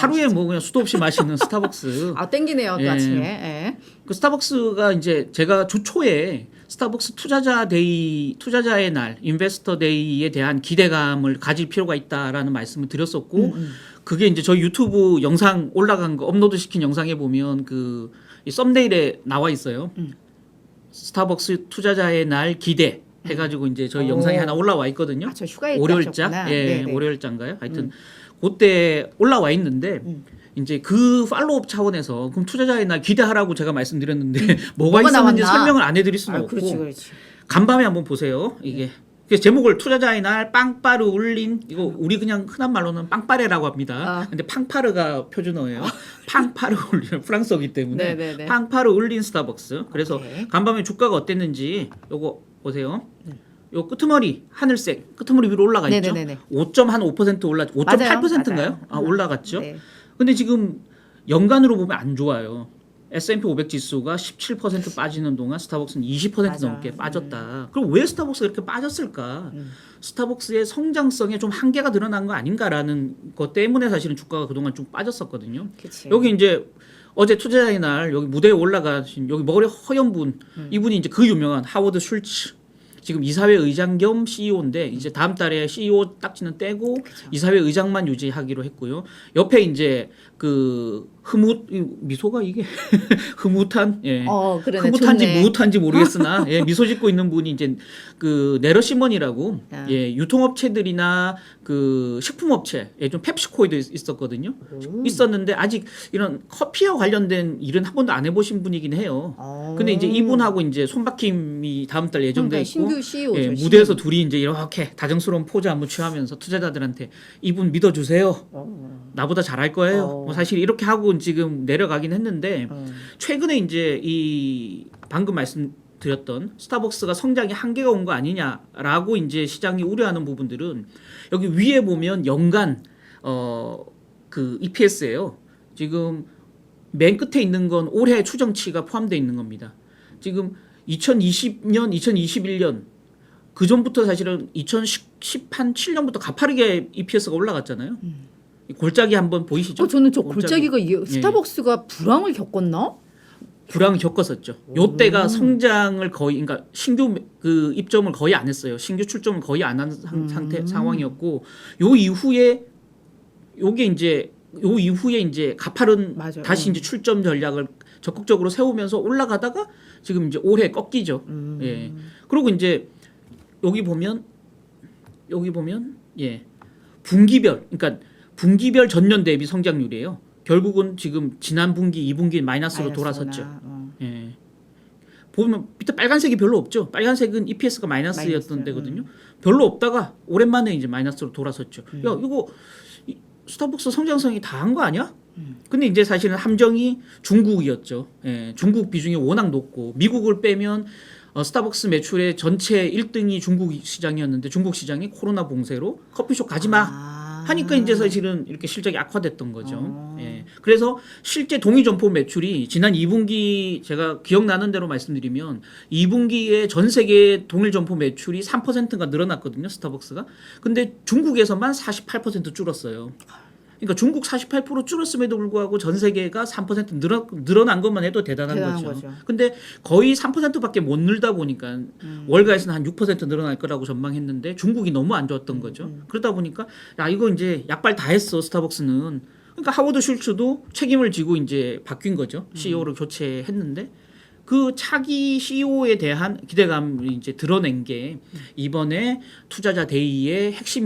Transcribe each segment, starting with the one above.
하루에 뭐 그냥 수도 없이 마시는 스타벅스. 아 땡기네요 또 예. 아침에. 예. 그 스타벅스가 이제 제가 주 초에 스타벅스 투자자의 날, 인베스터 데이에 대한 기대감을 가질 필요가 있다라는 말씀을 드렸었고, 그게 이제 저희 유튜브 영상 올라간 거 업로드 시킨 영상에 보면 이 썸네일에 나와 있어요. 스타벅스 투자자의 날 기대 해가지고 이제 저희 영상이 하나 올라와 있거든요. 아, 저 휴가에 월요일자, 가셨구나. 예, 네네. 월요일자인가요? 하여튼 그때 올라와 있는데. 이제 그 팔로업 차원에서 그럼 투자자의 날 기대하라고 제가 말씀드렸는데 뭐가 있었는지 나왔나? 설명을 안 해드릴 수는 없고 그렇지. 간밤에 한번 보세요. 이게 그래서 제목을 투자자의 날 빵빠르 울린 이거 우리 그냥 흔한 말로는 빵빠레라고 합니다. 근데 팡파르가 표준어예요. 팡파르 울린 프랑스어기 때문에 네네네. 팡파르 울린 스타벅스. 그래서 오케이. 간밤에 주가가 어땠는지 요거 보세요. 요 끄트머리 하늘색 끄트머리 위로 올라가 있죠. 네네네네. 5.5% 올라 5.8%인가요? 아, 올라갔죠. 네. 근데 지금 연간으로 보면 안 좋아요. S&P 500 지수가 17% 빠지는 동안 스타벅스는 20% 맞아. 넘게 빠졌다. 그럼 왜 스타벅스가 이렇게 빠졌을까? 스타벅스의 성장성에 좀 한계가 드러난 거 아닌가라는 것 때문에 사실은 주가가 그동안 좀 빠졌었거든요. 그치. 여기 이제 어제 투자자의 날 여기 무대에 올라가신 여기 머리 허연 분 이분이 이제 그 유명한 하워드 슐츠 지금 이사회 의장 겸 CEO인데 이제 다음 달에 CEO 딱지는 떼고 이사회 의장만 유지하기로 했고요. 옆에 이제 그 미소가 이게 흐뭇한 그러네. 흐뭇한지 좋네. 무흐한지 모르겠으나 미소 짓고 있는 분이 이제 그 네러 시먼이라고 유통업체들이나 그 식품업체에 좀 펩시코에도 있었거든요. 있었는데 아직 이런 커피와 관련된 일은 한 번도 안 해보신 분이긴 해요. 근데 이제 이분하고 이제 손바뀜이 다음 달 예정돼 있고 신규 CEO죠. 무대에서 둘이 이제 이렇게 다정스러운 포즈 한번 취하면서 투자자들한테 이분 믿어주세요. 나보다 잘할 거예요. 뭐 사실 이렇게 하고 지금 내려가긴 했는데 최근에 이제 이 방금 말씀드렸던 스타벅스가 성장에 한계가 온 거 아니냐라고 이제 시장이 우려하는 부분들은 여기 위에 보면 연간 그 EPS예요. 지금 맨 끝에 있는 건 올해 추정치가 포함되어 있는 겁니다. 지금 2020년, 2021년 그 전부터 사실은 2017년부터 가파르게 EPS가 올라갔잖아요. 이 골짜기 한번 보이시죠? 저는 저 골짜기가 스타벅스가 불황을 겪었나? 불황을 겪었었죠. 요때가 성장을 거의 그러니까 신규 그 입점을 거의 안 했어요. 신규 출점을 거의 안 한 상황이었고 요 이후에 요 이후에 이제 가파른 맞아요. 다시 이제 출점 전략을 적극적으로 세우면서 올라가다가 지금 이제 올해 꺾이죠. 예. 그리고 이제 여기 보면 분기별 그러니까 분기별 전년 대비 성장률이에요. 결국은 지금 지난 분기, 2분기 마이너스로 돌아섰죠. 예. 보면 밑에 빨간색이 별로 없죠. 빨간색은 EPS가 마이너스였던 데거든요. 별로 없다가 오랜만에 이제 마이너스로 돌아섰죠. 야, 이거 스타벅스 성장성이 다 한 거 아니야? 근데 이제 사실은 함정이 중국이었죠. 예, 중국 비중이 워낙 높고 미국을 빼면 스타벅스 매출의 전체 1등이 중국 시장이었는데 중국 시장이 코로나 봉쇄로 커피숍 가지 마. 하니까 이제 사실은 이렇게 실적이 악화됐던 거죠. 예. 그래서 실제 동의 점포 매출이 지난 2분기 제가 기억나는 대로 말씀드리면 2분기에 전 세계 동일 점포 매출이 3%가 늘어났거든요. 스타벅스가. 근데 중국에서만 48% 줄었어요. 그러니까 중국 48% 줄었음에도 불구하고 전 세계가 3% 늘어난 것만 해도 대단한 거죠. 근데 거의 3%밖에 못 늘다 보니까 월가에서는 한 6% 늘어날 거라고 전망했는데 중국이 너무 안 좋았던 거죠. 그러다 보니까 야 이거 이제 약발 다 했어 스타벅스는. 그러니까 하워드 슐츠도 책임을 지고 이제 바뀐 거죠. CEO를 교체했는데 그 차기 CEO에 대한 기대감을 이제 드러낸 게 이번에 투자자 데이의 핵심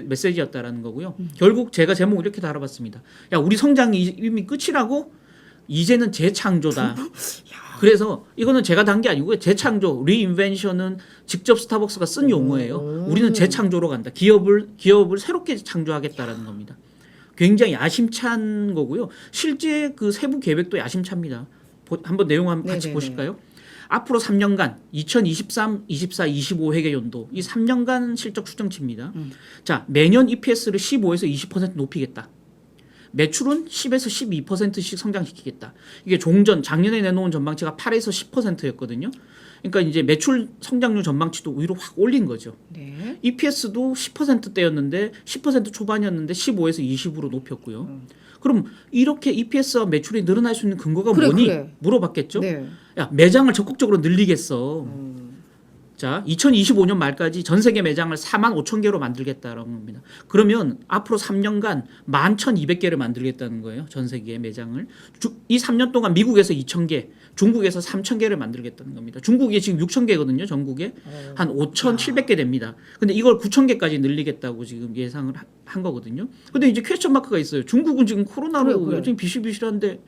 메시지였다라는 거고요. 결국 제가 제목을 이렇게 달아봤습니다. 야, 우리 성장이 이미 끝이라고? 이제는 재창조다. 그래서 이거는 제가 단 게 아니고요. 재창조, 리인벤션은 직접 스타벅스가 쓴 용어예요. 우리는 재창조로 간다. 기업을 새롭게 창조하겠다라는 겁니다. 굉장히 야심찬 거고요. 실제 그 세부 계획도 야심차입니다. 한번 내용 한번 같이 보실까요? 앞으로 3년간 2023, 24, 25 회계 연도 이 3년간 실적 추정치입니다. 자, 매년 EPS를 15에서 20% 높이겠다. 매출은 10에서 12%씩 성장시키겠다. 이게 종전 작년에 내놓은 전망치가 8에서 10%였거든요. 그러니까 이제 매출 성장률 전망치도 위로 확 올린 거죠. EPS도 10%대였는데 10% 초반이었는데 15에서 20으로 높였고요. 그럼 이렇게 EPS와 매출이 늘어날 수 있는 근거가 그래, 뭐니? 그래. 물어봤겠죠. 네. 야, 매장을 적극적으로 늘리겠어. 자, 2025년 말까지 전 세계 매장을 4만 5천 개로 만들겠다라는 겁니다. 그러면 앞으로 3년간 11,200개를 만들겠다는 거예요. 전 세계의 매장을. 이 3년 동안 미국에서 2,000개, 중국에서 3,000개를 만들겠다는 겁니다. 중국이 지금 6,000개거든요. 전국에. 한 5,700개 됩니다. 근데 이걸 9,000개까지 늘리겠다고 지금 예상을 한 거거든요. 근데 이제 퀘스천 마크가 있어요. 중국은 지금 코로나로 그래. 요즘 비실비실한데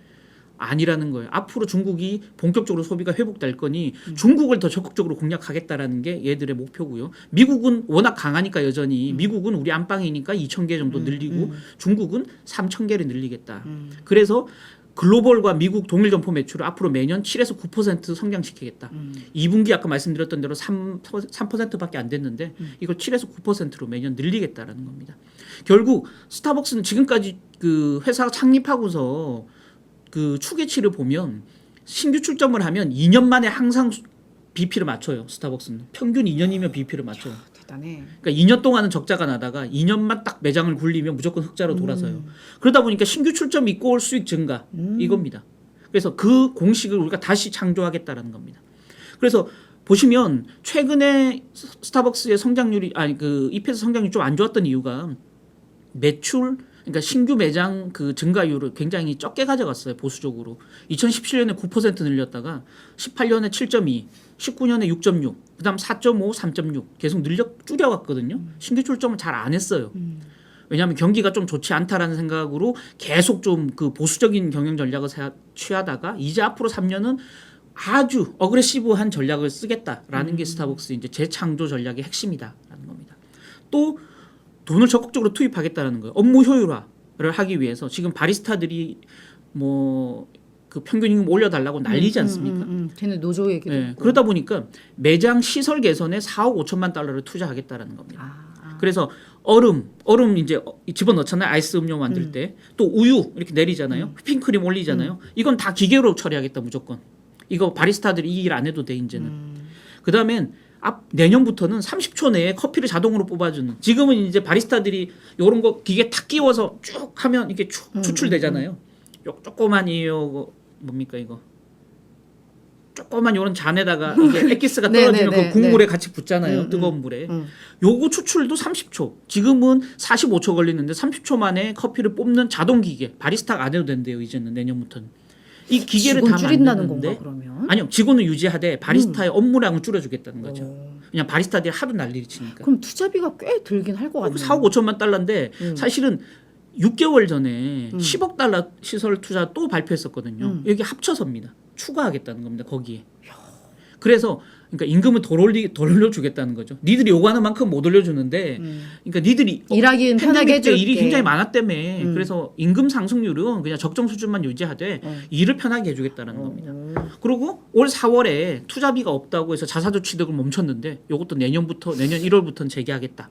아니라는 거예요. 앞으로 중국이 본격적으로 소비가 회복될 거니 중국을 더 적극적으로 공략하겠다라는 게 얘들의 목표고요. 미국은 워낙 강하니까 여전히 미국은 우리 안방이니까 2,000개 정도 늘리고 중국은 3,000개를 늘리겠다. 그래서 글로벌과 미국 동일 점포 매출을 앞으로 매년 7에서 9% 성장시키겠다. 2분기 아까 말씀드렸던 대로 3%밖에 안 됐는데 이걸 7에서 9%로 매년 늘리겠다라는 겁니다. 결국 스타벅스는 지금까지 그 회사가 창립하고서 그 추계치를 보면 신규 출점을 하면 2년 만에 항상 BP를 맞춰요. 스타벅스는 평균 2년이면 BP를 맞춰요. 대단해. 그러니까 2년 동안은 적자가 나다가 2년만 딱 매장을 굴리면 무조건 흑자로 돌아서요. 그러다 보니까 신규 출점 있고 올 수익 증가 이겁니다. 그래서 그 공식을 우리가 다시 창조하겠다라는 겁니다. 그래서 보시면 최근에 스타벅스의 성장률이 아니 그 EPS 성장률이 좀 안 좋았던 이유가 매출 그러니까 신규 매장 그 증가율을 굉장히 적게 가져갔어요. 보수적으로. 2017년에 9% 늘렸다가 18년에 7.2, 19년에 6.6, 그다음 4.5, 3.6 계속 줄여왔거든요. 신규 출점을 잘 안 했어요. 왜냐하면 경기가 좀 좋지 않다라는 생각으로 계속 좀 그 보수적인 경영 전략을 취하다가 이제 앞으로 3년은 아주 어그레시브한 전략을 쓰겠다라는 게 스타벅스 이제 재창조 전략의 핵심이다라는 겁니다. 또 돈을 적극적으로 투입하겠다는 거예요. 업무 효율화를 하기 위해서 지금 바리스타들이 뭐 그 평균 임금 올려달라고 난리지 않습니까? 걔네 노조 얘기도 네, 있고. 그러다 보니까 매장 시설 개선에 4억 5천만 달러를 투자하겠다는 겁니다. 그래서 얼음 이제 집어넣잖아요. 아이스 음료 만들 때. 또 우유 이렇게 내리잖아요. 휘핑크림 올리잖아요. 이건 다 기계로 처리하겠다 무조건. 이거 바리스타들이 이 일 안 해도 돼 이제는. 그다음엔 내년부터는 30초 내에 커피를 자동으로 뽑아주는. 지금은 이제 바리스타들이 이런 거 기계 탁 끼워서 쭉 하면 이게 추출되잖아요. 요 조그만 이거 뭡니까 이거? 조그만 이런 잔에다가 이게 엑기스가 떨어지면 그 국물에 같이 붓잖아요. 뜨거운 물에. 요거 추출도 30초. 지금은 45초 걸리는데 30초 만에 커피를 뽑는 자동 기계. 바리스타가 안 해도 된대요. 이제는 내년부터는. 이 기계를 다 줄인다는 만드는데 건가 그러면? 아니요. 직원은 유지하되 바리스타의 업무량을 줄여주겠다는 거죠. 그냥 바리스타들이 하도 난리를 치니까. 그럼 투자비가 꽤 들긴 할 것 같네요. 4억 5천만 달러인데 사실은 6개월 전에 10억 달러 시설 투자 또 발표했었거든요. 여기 합쳐서입니다. 추가하겠다는 겁니다. 거기에. 그래서 그러니까 임금을 덜 올려주겠다는 거죠. 니들이 요구하는 만큼 못 올려주는데, 그러니까 니들이 일하기는 편하게 해줄게. 일이 굉장히 많았다며. 그래서 임금 상승률은 그냥 적정 수준만 유지하되 일을 편하게 해주겠다는 겁니다. 그리고 올 4월에 투자비가 없다고 해서 자사주 취득을 멈췄는데, 이것도 내년 1월부터는 재개하겠다.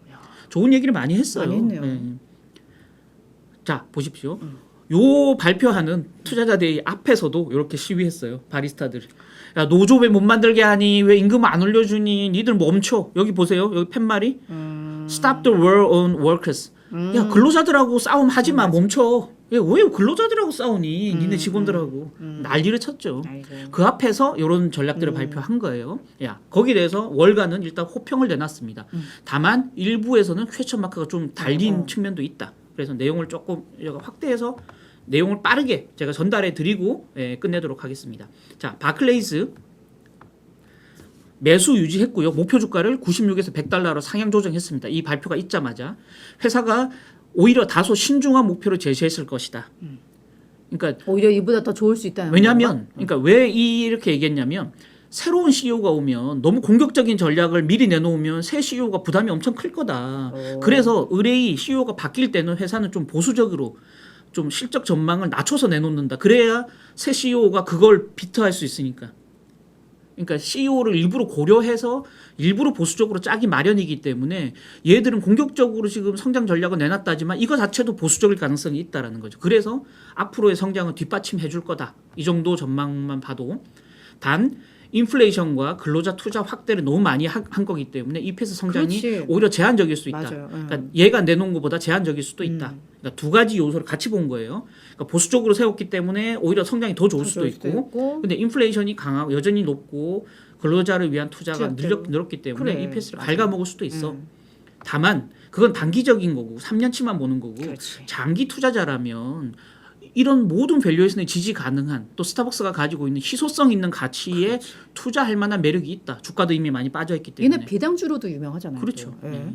좋은 얘기를 많이 했어요. 많이 했네요. 네. 자 보십시오. 요 발표하는 투자자들이 앞에서도 이렇게 시위했어요. 바리스타들. 야 노조 왜 못 만들게 하니? 왜 임금 안 올려주니? 니들 멈춰. 여기 보세요. 여기 팻말이 Stop the war on workers. 야 근로자들하고 싸움 하지 마. 멈춰. 왜 근로자들하고 싸우니? 니네 직원들하고 난리를 쳤죠. 아이고. 그 앞에서 이런 전략들을 발표한 거예요. 야 거기에 대해서 월가는 일단 호평을 내놨습니다. 다만 일부에서는 퀘스천 마크가 좀 달린 측면도 있다. 그래서 내용을 조금 확대해서 내용을 빠르게 제가 전달해 드리고 끝내도록 하겠습니다. 자, 바클레이스 매수 유지했고요. 목표 주가를 96에서 100달러로 상향 조정했습니다. 이 발표가 있자마자 회사가 오히려 다소 신중한 목표를 제시했을 것이다. 그러니까 오히려 이보다 더 좋을 수 있다는 왜냐하면 그러니까 왜 이렇게 얘기했냐면 새로운 CEO가 오면 너무 공격적인 전략을 미리 내놓으면 새 CEO가 부담이 엄청 클 거다. 그래서 의뢰의 CEO가 바뀔 때는 회사는 좀 보수적으로 좀 실적 전망을 낮춰서 내놓는다. 그래야 새 CEO가 그걸 비트할 수 있으니까. 그러니까 CEO를 일부러 고려해서 일부러 보수적으로 짜기 마련이기 때문에 얘들은 공격적으로 지금 성장 전략을 내놨다지만 이거 자체도 보수적일 가능성이 있다라는 거죠. 그래서 앞으로의 성장을 뒷받침해 줄 거다. 이 정도 전망만 봐도 단 인플레이션과 근로자 투자 확대를 너무 많이 한 거기 때문에 EPS 성장이 그렇지. 오히려 제한적일 수 있다. 맞아요. 그러니까 얘가 내놓은 것보다 제한적일 수도 있다. 그러니까 두 가지 요소를 같이 본 거예요. 그러니까 보수적으로 세웠기 때문에 오히려 성장이 더 좋을 수도 있고, 근데 인플레이션이 강하고 여전히 높고 근로자를 위한 투자가 늘었기 때문에 그래. EPS를 갉아먹을 수도 있어. 다만 그건 단기적인 거고 3년치만 보는 거고 그렇지. 장기 투자자라면 이런 모든 밸류에이션에 지지 가능한 또 스타벅스가 가지고 있는 희소성 있는 가치에 그렇지. 투자할 만한 매력이 있다. 주가도 이미 많이 빠져 있기 때문에. 얘네 배당주로도 유명하잖아요. 그렇죠. 또. 예.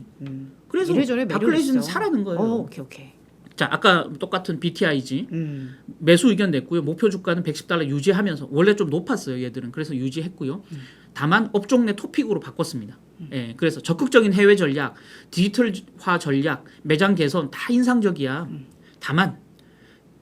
그래서 이래저래 매력이 바클레이스는 있어. 사라는 거예요. 오케이. 자, 아까 똑같은 BTIG 매수 의견 냈고요. 목표 주가는 110달러 유지하면서 원래 좀 높았어요. 얘들은. 그래서 유지했고요. 다만 업종 내 토픽으로 바꿨습니다. 예, 그래서 적극적인 해외 전략, 디지털화 전략, 매장 개선 다 인상적이야. 다만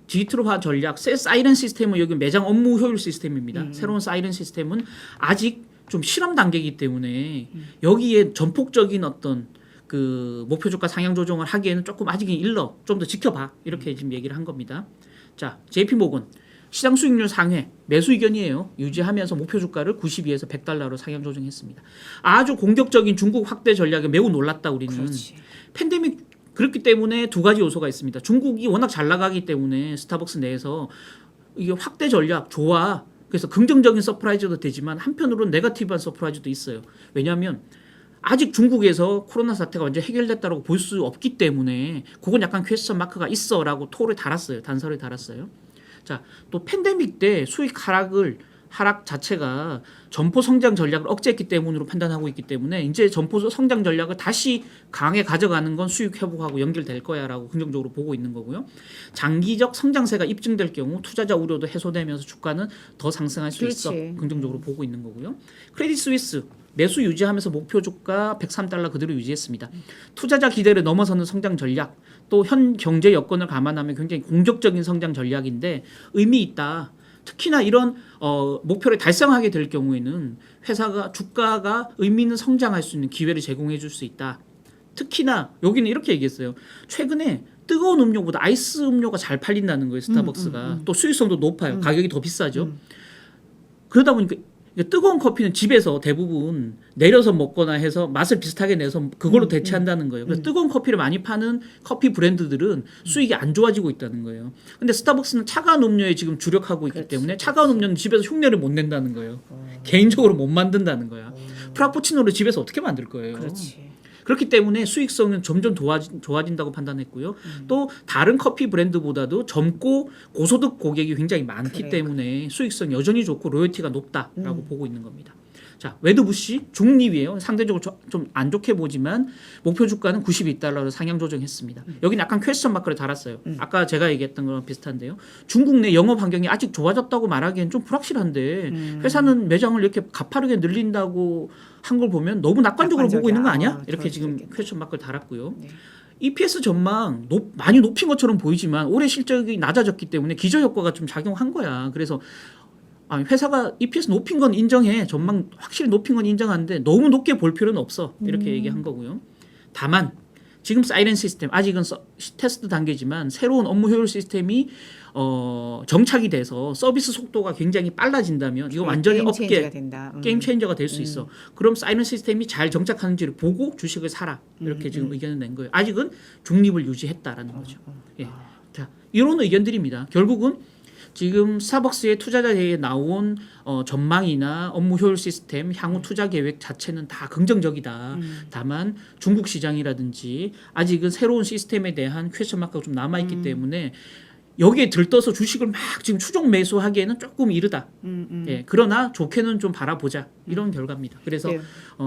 디지털화 전략, 사이렌 시스템은 여기 매장 업무 효율 시스템입니다. 새로운 사이렌 시스템은 아직 좀 실험 단계이기 때문에 여기에 전폭적인 어떤 그 목표 주가 상향 조정을 하기에는 조금 아직은 일러. 좀 더 지켜봐. 이렇게 지금 얘기를 한 겁니다. 자, JP모건 시장 수익률 상회 매수 의견이에요. 유지하면서 목표 주가를 92에서 100달러로 상향 조정했습니다. 아주 공격적인 중국 확대 전략에 매우 놀랐다 우리는. 그렇지. 팬데믹 그렇기 때문에 두 가지 요소가 있습니다. 중국이 워낙 잘 나가기 때문에 스타벅스 내에서 이게 확대 전략 좋아. 그래서 긍정적인 서프라이즈도 되지만 한편으로는 네거티브한 서프라이즈도 있어요. 왜냐하면 아직 중국에서 코로나 사태가 완전 해결됐다고 볼 수 없기 때문에 그건 약간 퀘스천 마크가 있어라고 토를 달았어요. 단서를 달았어요. 자, 또 팬데믹 때 수익 하락 자체가 점포 성장 전략을 억제했기 때문으로 판단하고 있기 때문에 이제 점포 성장 전략을 다시 강하게 가져가는 건 수익 회복하고 연결될 거야라고 긍정적으로 보고 있는 거고요. 장기적 성장세가 입증될 경우 투자자 우려도 해소되면서 주가는 더 상승할 수 있어 긍정적으로 보고 있는 거고요. 크레딧 스위스 매수 유지하면서 목표 주가 103달러 그대로 유지했습니다. 투자자 기대를 넘어서는 성장 전략 또 현 경제 여건을 감안하면 굉장히 공격적인 성장 전략인데 의미 있다. 특히나 이런 목표를 달성하게 될 경우에는 회사가 주가가 의미 있는 성장할 수 있는 기회를 제공해 줄 수 있다. 특히나 여기는 이렇게 얘기했어요. 최근에 뜨거운 음료보다 아이스 음료가 잘 팔린다는 거예요. 스타벅스가. 또 수익성도 높아요. 가격이 더 비싸죠. 그러다 보니까 뜨거운 커피는 집에서 대부분 내려서 먹거나 해서 맛을 비슷하게 내서 그걸로 대체한다는 거예요. 그래서 뜨거운 커피를 많이 파는 커피 브랜드들은 수익이 안 좋아지고 있다는 거예요. 근데 스타벅스는 차가운 음료에 지금 주력하고 있기 때문에 차가운 음료는 집에서 흉내를 못 낸다는 거예요. 개인적으로 못 만든다는 거야. 프라푸치노를 집에서 어떻게 만들 거예요? 그렇지. 그렇기 때문에 수익성은 점점 좋아진다고 판단했고요. 또 다른 커피 브랜드보다도 젊고 고소득 고객이 굉장히 많기 때문에 수익성이 여전히 좋고 로열티가 높다라고 보고 있는 겁니다. 자, 웨드부시 중립이에요. 상대적으로 좀 안 좋게 보지만 목표 주가는 92달러로 상향 조정했습니다. 여기는 약간 퀘스천 마크를 달았어요. 아까 제가 얘기했던 거랑 비슷한데요. 중국 내 영업 환경이 아직 좋아졌다고 말하기엔 좀 불확실한데 회사는 매장을 이렇게 가파르게 늘린다고 한 걸 보면 너무 낙관적으로 보고 있는 거 아니야? 이렇게 지금 퀘스천 마크를 달았고요. 네. EPS 전망 많이 높인 것처럼 보이지만 올해 실적이 낮아졌기 때문에 기저효과가 좀 작용한 거야. 그래서 회사가 EPS 높인 건 인정해. 전망 확실히 높인 건 인정하는데 너무 높게 볼 필요는 없어. 이렇게 얘기한 거고요. 다만 지금 사이렌 시스템 아직은 테스트 단계지만 새로운 업무 효율 시스템이 정착이 돼서 서비스 속도가 굉장히 빨라진다면 이거 완전히 업계 게임 체인저가 될 수 있어. 그럼 사이렌 시스템이 잘 정착하는지를 보고 주식을 사라. 이렇게 지금 의견을 낸 거예요. 아직은 중립을 유지했다라는 거죠. 예. 자, 이런 의견들입니다. 결국은 지금 스타벅스의 투자자에게 나온 전망이나 업무 효율 시스템, 향후 투자 계획 자체는 다 긍정적이다. 다만 중국 시장이라든지 아직은 새로운 시스템에 대한 퀘스천 마크가 좀 남아있기 때문에 여기에 들떠서 주식을 막 지금 추종 매수하기에는 조금 이르다. 예, 그러나 좋게는 좀 바라보자. 이런 결과입니다. 그래서 네.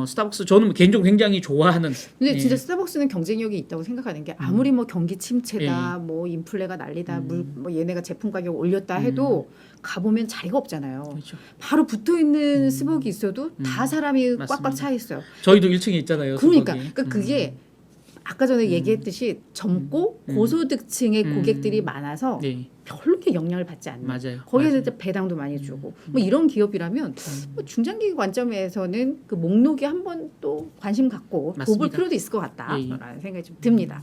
스타벅스 저는 개인적으로 굉장히 좋아하는. 근데 진짜 스타벅스는 경쟁력이 있다고 생각하는 게 아무리 뭐 경기 침체다, 뭐 인플레가 난리다, 뭐 얘네가 제품 가격 올렸다 해도 가보면 자리가 없잖아요. 그렇죠. 바로 붙어 있는 스벅이 있어도 다 사람이 꽉꽉 맞습니다. 차 있어요. 저희도 1층에 있잖아요. 그러니까, 수박이. 그게 아까 전에 얘기했듯이 젊고 고소득층의 고객들이 많아서 네. 별로 이렇게 영향을 받지 않는. 맞아요. 거기에서 맞아요. 이제 배당도 많이 주고 뭐 이런 기업이라면 뭐 중장기 관점에서는 그 목록에 한번 또 관심 갖고 맞습니다. 볼 필요도 있을 것 같다라는 생각이 좀 듭니다.